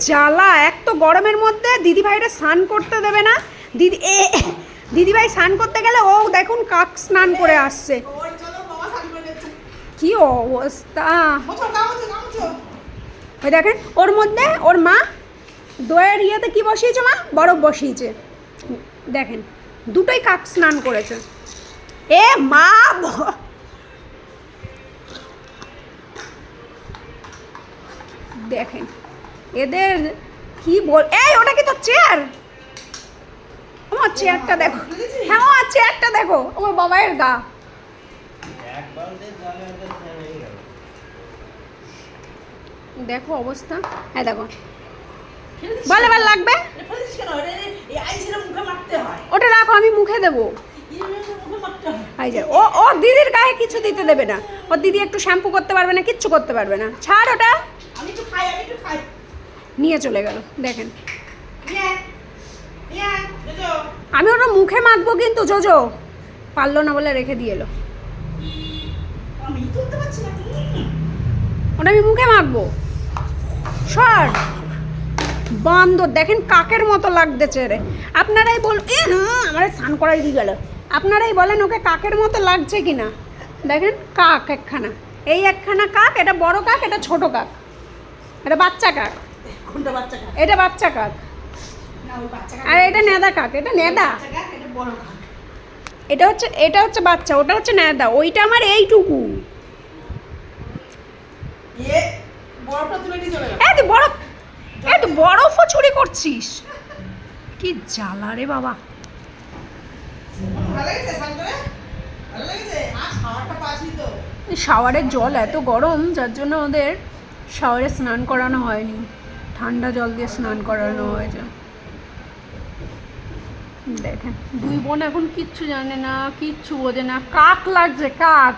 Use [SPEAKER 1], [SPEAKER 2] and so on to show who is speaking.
[SPEAKER 1] জ্বালা! এক তো গরমের মধ্যে দিদিভাইরা স্নান করতে দেবে না। দিদিভাই স্নান করতে গেলে ও দেখুন কাক স্নান করে আসছে। কি অবস্থা! ওই দেখেন ওর মধ্যে ওর মা দইয়ের ইয়েতে কি বসিয়েছে, মা বরফ বসিয়েছে। দেখেন দুটোই কাক স্নান করেছে। এ মা, দেখেন এদের কি বল। এই ওটা কি তো চেয়ার? আমার চেয়ারটা দেখো। হ্যাঁ আমার চেয়ারটা দেখো, আমার বাবাইয়ের গা। দেখো অবস্থা। হ্যাঁ দেখো বলে বার লাগবে, ওটা রাখো আমি মুখে দেবো। ও ওর দিদির গায়ে কিছু দিতে দেবে না। ওর দিদি একটু শ্যাম্পু করতে পারবে না, কিচ্ছু করতে পারবে না। ছাড় ওটা। নিয়ে চলে গেল। দেখেন আমি ওটা মুখে মাখবো, কিন্তু জোজো পারলো না বলে রেখে দিয়ে এলো। ওটা আমি মুখে মাখবো। সর বান্দর, দেখেন কাকের মতো লাগতেছে রে। আপনারাই বল, আমার স্নান করাই দিয়ে গেল। আপনারাই বলেন ওকে কাকের মতো লাগছে কিনা। দেখেন কাক একখানা, এই একখানা কাক। এটা বড় কাক, এটা ছোট কাক, এটা বাচ্চা কাক। এটা বাচ্চা কাক, আর এটা নেদা কাক। এটা নেদা, এটা হচ্ছে বাচ্চা, ওটা হচ্ছে নেদা। ওইটা আমার এইটুকু। তুই বরফও চুরি করছিস, কি জ্বালা রে বাবা। শাওয়ারের জল এত গরম, যার জন্য ওদের শাওয়ারে স্নান করানো হয়নি, ঠান্ডা জল দিয়ে স্নান করানো হয়েছে। দেখেন দুই বোন এখন কিচ্ছু জানে না, কিচ্ছু বোঝে না। কাক লাগছে, কাক।